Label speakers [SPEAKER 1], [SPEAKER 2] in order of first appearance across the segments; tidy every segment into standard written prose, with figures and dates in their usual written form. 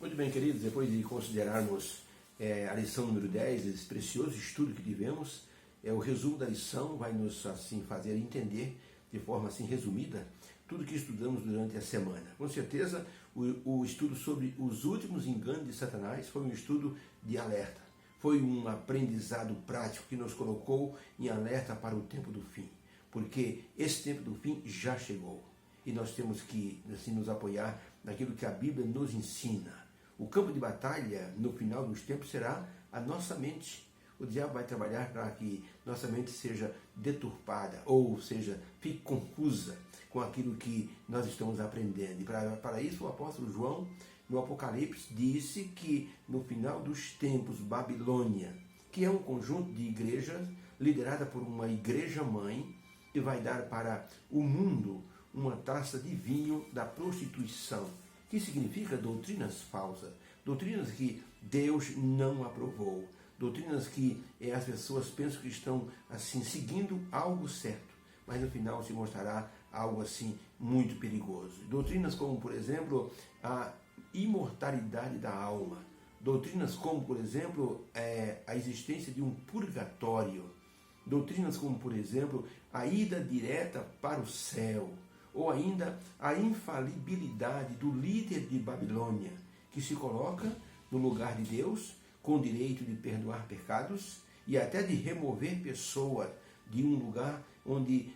[SPEAKER 1] Muito bem, queridos, depois de considerarmos a lição número 10, esse precioso estudo que tivemos, o resumo da lição vai nos assim fazer entender de forma assim resumida tudo que estudamos durante a semana. Com certeza, o estudo sobre os últimos enganos de Satanás foi um estudo de alerta. Foi um aprendizado prático que nos colocou em alerta para o tempo do fim. Porque esse tempo do fim já chegou. E nós temos que assim, nos apoiar naquilo que a Bíblia nos ensina. O campo de batalha, no final dos tempos, será a nossa mente. O diabo vai trabalhar para que nossa mente seja deturpada, ou seja, fique confusa com aquilo que nós estamos aprendendo. E para isso, o apóstolo João, no Apocalipse, disse que no final dos tempos, Babilônia, que é um conjunto de igrejas liderada por uma igreja-mãe, que vai dar para o mundo uma taça de vinho da prostituição, que significa doutrinas falsas, doutrinas que Deus não aprovou, doutrinas que as pessoas pensam que estão assim seguindo algo certo, mas no final se mostrará algo assim muito perigoso. Doutrinas como, por exemplo, a imortalidade da alma, doutrinas como, por exemplo, a existência de um purgatório, doutrinas como, por exemplo, a ida direta para o céu, ou ainda a infalibilidade do líder de Babilônia, que se coloca no lugar de Deus, com o direito de perdoar pecados e até de remover pessoas de um lugar onde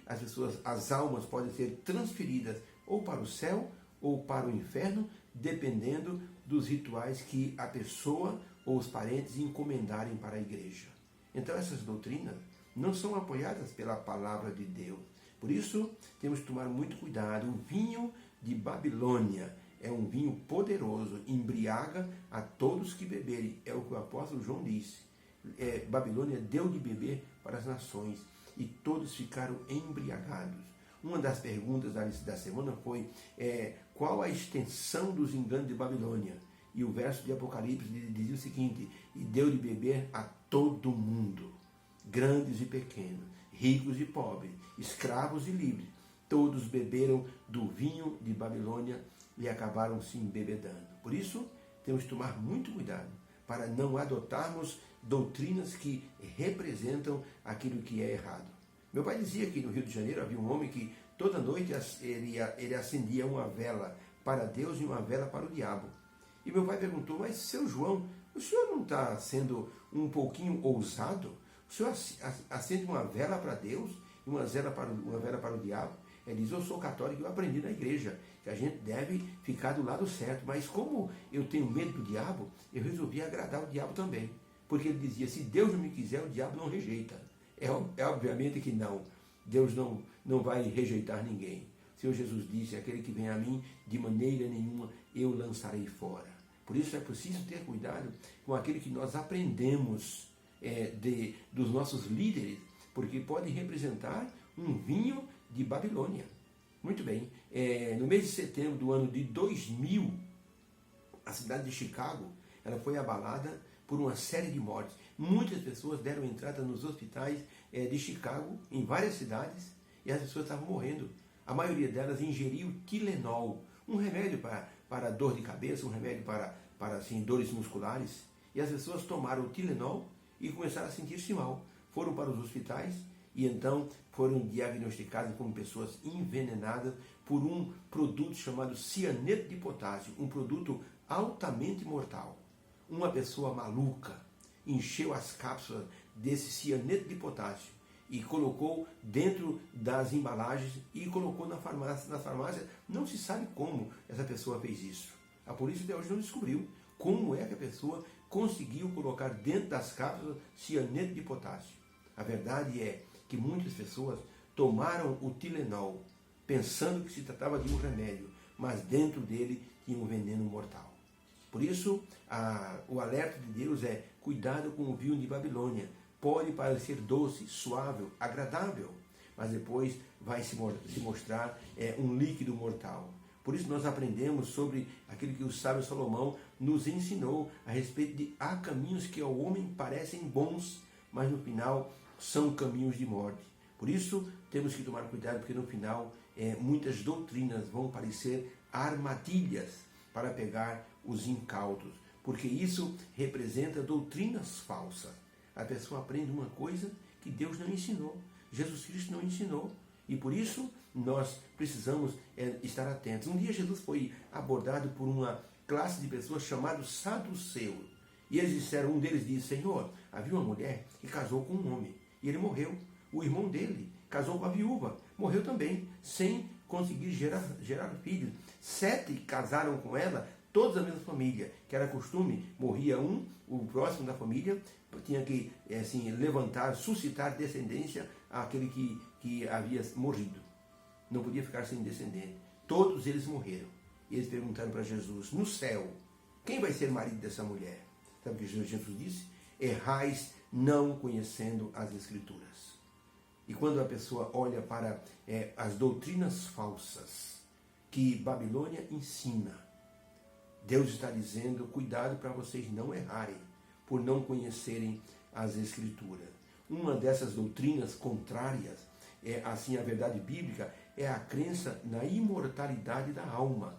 [SPEAKER 1] as almas podem ser transferidas ou para o céu ou para o inferno, dependendo dos rituais que a pessoa ou os parentes encomendarem para a igreja. Então essas doutrinas não são apoiadas pela palavra de Deus. Por isso, temos que tomar muito cuidado. O vinho de Babilônia é um vinho poderoso, embriaga a todos que beberem. É o que o apóstolo João disse. Babilônia deu de beber para as nações e todos ficaram embriagados. Uma das perguntas da semana foi qual a extensão dos enganos de Babilônia? E o verso de Apocalipse dizia o seguinte: e deu de beber a todo mundo, grandes e pequenos, ricos e pobres, escravos e livres, todos beberam do vinho de Babilônia e acabaram se embebedando. Por isso, temos que tomar muito cuidado para não adotarmos doutrinas que representam aquilo que é errado. Meu pai dizia que no Rio de Janeiro havia um homem que toda noite ele acendia uma vela para Deus e uma vela para o diabo. E meu pai perguntou: mas seu João, o senhor não está sendo um pouquinho ousado? O senhor acende uma vela para Deus e uma vela para o diabo? Ele diz: eu sou católico e eu aprendi na igreja que a gente deve ficar do lado certo. Mas como eu tenho medo do diabo, eu resolvi agradar o diabo também. Porque ele dizia: se Deus não me quiser, o diabo não rejeita. Obviamente que não. Deus não vai rejeitar ninguém. O Senhor Jesus disse: aquele que vem a mim, de maneira nenhuma eu lançarei fora. Por isso é preciso ter cuidado com aquilo que nós aprendemos dos nossos líderes, porque podem representar um vinho de Babilônia. Muito bem, no mês de setembro do ano de 2000, a cidade de Chicago ela foi abalada por uma série de mortes. Muitas pessoas deram entrada nos hospitais de Chicago, em várias cidades, e as pessoas estavam morrendo. A maioria delas ingeriu Tylenol, um remédio para dor de cabeça, um remédio para assim, dores musculares. E as pessoas tomaram o Tylenol e começaram a sentir-se mal. Foram para os hospitais e então foram diagnosticadas como pessoas envenenadas por um produto chamado cianeto de potássio, um produto altamente mortal. Uma pessoa maluca encheu as cápsulas desse cianeto de potássio e colocou dentro das embalagens e colocou na farmácia. Na farmácia não se sabe como essa pessoa fez isso. A polícia até hoje não descobriu como é que a pessoa conseguiu colocar dentro das cápsulas cianeto de potássio. A verdade é que muitas pessoas tomaram o Tylenol pensando que se tratava de um remédio, mas dentro dele tinha um veneno mortal. Por isso, o alerta de Deus é: cuidado com o vinho de Babilônia. Pode parecer doce, suave, agradável, mas depois vai se mostrar um líquido mortal. Por isso nós aprendemos sobre aquilo que o sábio Salomão nos ensinou a respeito de há caminhos que ao homem parecem bons, mas no final são caminhos de morte. Por isso temos que tomar cuidado, porque no final muitas doutrinas vão parecer armadilhas para pegar os incautos, porque isso representa doutrinas falsas. A pessoa aprende uma coisa que Deus não ensinou, Jesus Cristo não ensinou, e por isso nós precisamos estar atentos. Um dia Jesus foi abordado por uma classe de pessoas chamados saduceus, e eles disseram, um deles disse, Senhor, havia uma mulher que casou com um homem, e ele morreu. O irmão dele casou com a viúva, morreu também, sem conseguir gerar filhos. 7 casaram com ela, todos da mesma família, que era costume, morria um, o próximo da família tinha que assim, levantar, suscitar descendência àquele que havia morrido. Não podia ficar sem descendente. Todos eles morreram. E eles perguntaram para Jesus, no céu, quem vai ser marido dessa mulher? Sabe o que Jesus disse? Errais não conhecendo as Escrituras. E quando a pessoa olha para as doutrinas falsas que Babilônia ensina, Deus está dizendo, cuidado para vocês não errarem, por não conhecerem as Escrituras. Uma dessas doutrinas contrárias, assim, a verdade bíblica, é a crença na imortalidade da alma.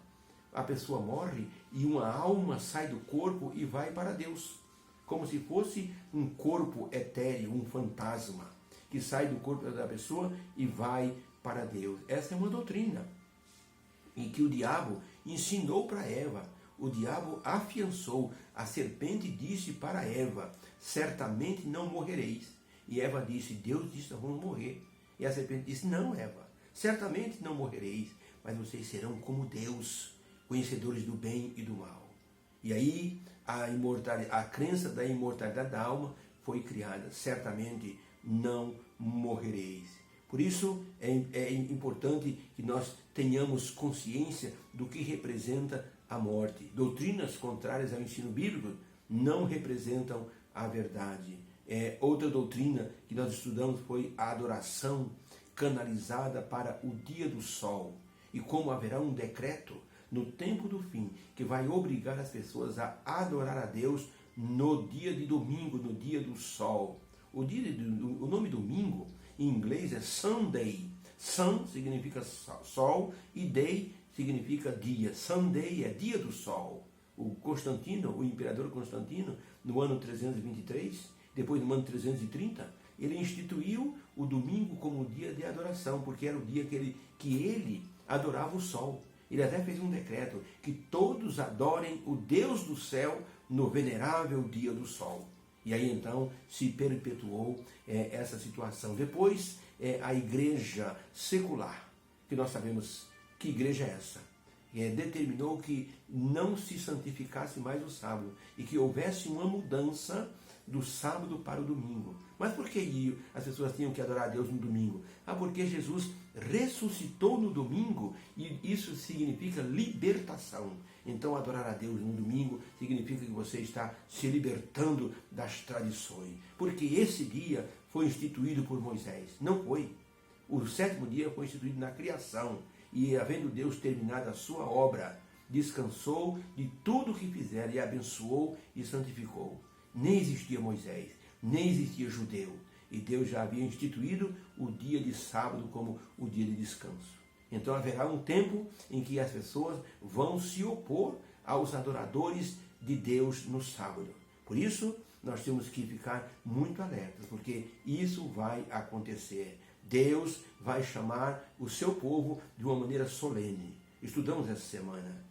[SPEAKER 1] A pessoa morre e uma alma sai do corpo e vai para Deus, como se fosse um corpo etéreo, um fantasma, que sai do corpo da pessoa e vai para Deus. Essa é uma doutrina em que o diabo ensinou para Eva. O diabo afiançou, a serpente disse para Eva, certamente não morrereis. E Eva disse, Deus disse, nós vamos morrer. E a serpente disse, não, Eva, certamente não morrereis, mas vocês serão como Deus, conhecedores do bem e do mal. E aí a crença da imortalidade da alma foi criada, certamente não morrereis. Por isso é importante que nós tenhamos consciência do que representa a morte. Doutrinas contrárias ao ensino bíblico não representam a verdade. Outra doutrina que nós estudamos foi a adoração canalizada para o dia do sol. E como haverá um decreto no tempo do fim que vai obrigar as pessoas a adorar a Deus no dia de domingo, no dia do sol. O nome domingo em inglês é Sunday. Sun significa sol e day significa dia. Sunday é dia do sol. O imperador Constantino, no ano 323, depois no ano 330, ele instituiu o domingo como dia de adoração, porque era o dia que ele adorava o sol. Ele até fez um decreto que todos adorem o Deus do céu no venerável dia do sol. E aí então se perpetuou essa situação. Depois a igreja secular, que nós sabemos que igreja é essa, determinou que não se santificasse mais o sábado e que houvesse uma mudança do sábado para o domingo. Mas por que as pessoas tinham que adorar a Deus no domingo? Porque Jesus ressuscitou no domingo e isso significa libertação. Então adorar a Deus no domingo significa que você está se libertando das tradições. Porque esse dia foi instituído por Moisés. Não foi. O 7º dia foi instituído na criação. E havendo Deus terminado a sua obra, descansou de tudo o que fizera e abençoou e santificou. Nem existia Moisés, nem existia judeu. E Deus já havia instituído o dia de sábado como o dia de descanso. Então haverá um tempo em que as pessoas vão se opor aos adoradores de Deus no sábado. Por isso, nós temos que ficar muito alertas, porque isso vai acontecer. Deus vai chamar o seu povo de uma maneira solene. Estudamos essa semana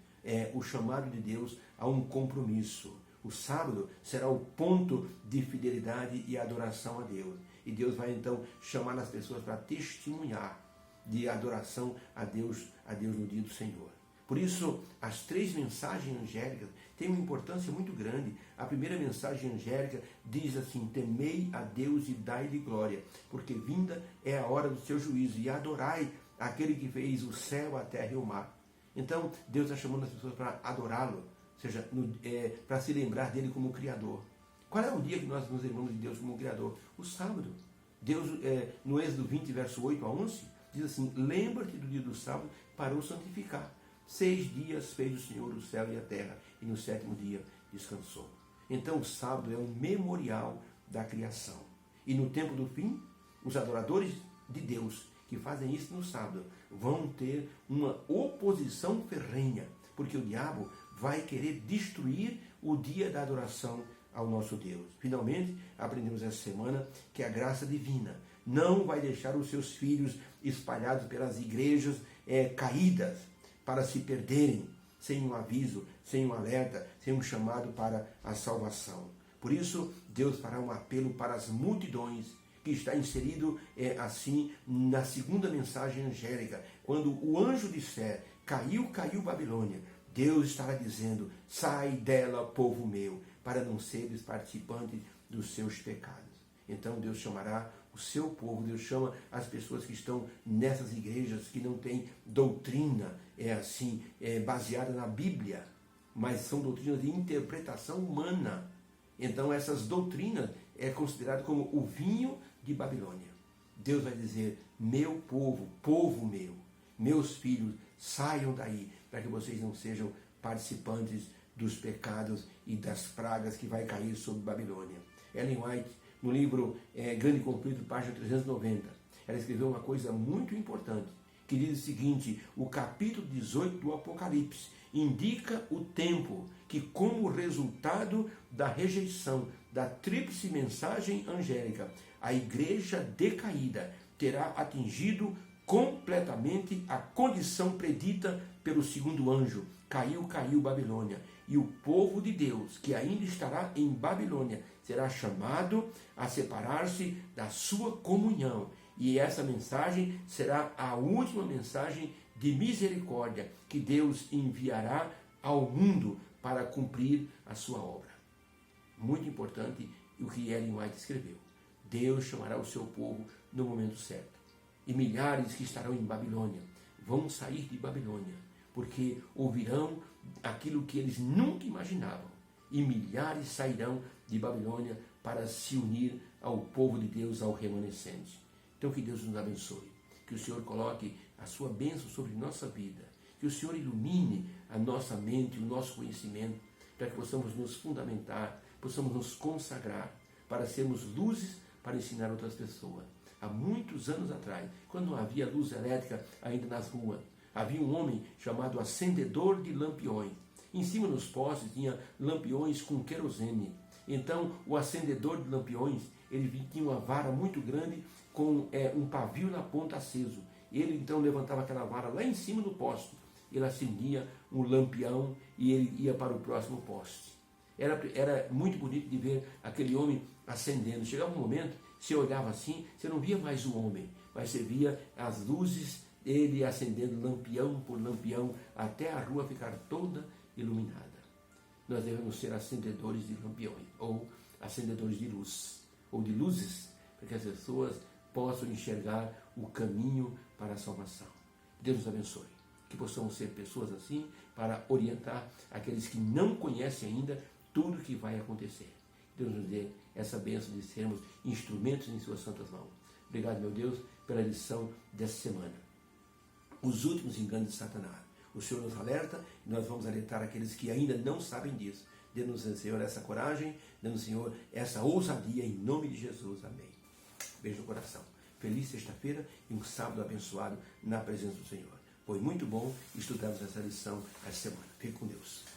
[SPEAKER 1] o chamado de Deus a um compromisso. O sábado será o ponto de fidelidade e adoração a Deus. E Deus vai então chamar as pessoas para testemunhar de adoração a Deus no dia do Senhor. Por isso, as 3 mensagens angélicas têm uma importância muito grande. A primeira mensagem angélica diz assim, temei a Deus e dai-lhe glória, porque vinda é a hora do seu juízo, e adorai aquele que fez o céu, a terra e o mar. Então, Deus está chamando as pessoas para adorá-lo, ou seja, para se lembrar dele como Criador. Qual é o dia que nós nos lembramos de Deus como Criador? O sábado. Deus, no Êxodo 20, verso 8 a 11, diz assim, lembra-te do dia do sábado para o santificar. 6 dias fez o Senhor o céu e a terra, e no 7º dia descansou. Então o sábado é um memorial da criação. E no tempo do fim, os adoradores de Deus que fazem isso no sábado vão ter uma oposição ferrenha, porque o diabo vai querer destruir o dia da adoração ao nosso Deus. Finalmente, aprendemos essa semana que a graça divina não vai deixar os seus filhos espalhados pelas igrejas caídas para se perderem, sem um aviso, sem um alerta, sem um chamado para a salvação. Por isso, Deus fará um apelo para as multidões, que está inserido assim na segunda mensagem angélica. Quando o anjo disser, caiu Babilônia, Deus estará dizendo, sai dela, povo meu, para não seres participante dos seus pecados. Então Deus chamará o seu povo, Deus chama as pessoas que estão nessas igrejas que não têm doutrina baseada na Bíblia, mas são doutrinas de interpretação humana. Então essas doutrinas é considerado como o vinho de Babilônia. Deus vai dizer, meu povo, povo meu, meus filhos, saiam daí, para que vocês não sejam participantes dos pecados e das pragas que vai cair sobre Babilônia. Ellen White, no livro Grande Conflito, página 390, ela escreveu uma coisa muito importante, que diz o seguinte, o capítulo 18 do Apocalipse indica o tempo que, como resultado da rejeição da tríplice mensagem angélica, a igreja decaída terá atingido completamente a condição predita pelo segundo anjo. Caiu Babilônia. E o povo de Deus, que ainda estará em Babilônia, será chamado a separar-se da sua comunhão. E essa mensagem será a última mensagem de misericórdia que Deus enviará ao mundo para cumprir a sua obra. Muito importante o que Ellen White escreveu. Deus chamará o seu povo no momento certo. E milhares que estarão em Babilônia vão sair de Babilônia, porque ouvirão aquilo que eles nunca imaginavam. E milhares sairão de Babilônia para se unir ao povo de Deus, ao remanescente. Então que Deus nos abençoe. Que o Senhor coloque a sua bênção sobre nossa vida. Que o Senhor ilumine a nossa mente, o nosso conhecimento, para que possamos nos fundamentar, possamos nos consagrar, para sermos luzes para ensinar outras pessoas. Há muitos anos atrás, quando não havia luz elétrica ainda nas ruas, havia um homem chamado acendedor de lampiões. Em cima dos postes tinha lampiões com querosene. Então, o acendedor de lampiões, ele tinha uma vara muito grande com um pavio na ponta aceso. Ele então levantava aquela vara lá em cima do poste. Ele acendia um lampião e ele ia para o próximo poste. Era muito bonito de ver aquele homem acendendo. Chegava um momento, você olhava assim, você não via mais o homem, mas você via as luzes, ele acendendo lampião por lampião, até a rua ficar toda iluminada. Nós devemos ser acendedores de lampiões, ou acendedores de luz, ou de luzes, para que as pessoas possam enxergar o caminho para a salvação. Deus nos abençoe. Que possamos ser pessoas assim, para orientar aqueles que não conhecem ainda tudo o que vai acontecer. Deus nos dê essa bênção de sermos instrumentos em suas santas mãos. Obrigado, meu Deus, pela lição dessa semana. Os últimos enganos de Satanás. O Senhor nos alerta e nós vamos alertar aqueles que ainda não sabem disso. Dê-nos, Senhor, essa coragem, dê-nos, Senhor, essa ousadia em nome de Jesus. Amém. Beijo no coração. Feliz sexta-feira e um sábado abençoado na presença do Senhor. Foi muito bom estudarmos essa lição essa semana. Fique com Deus.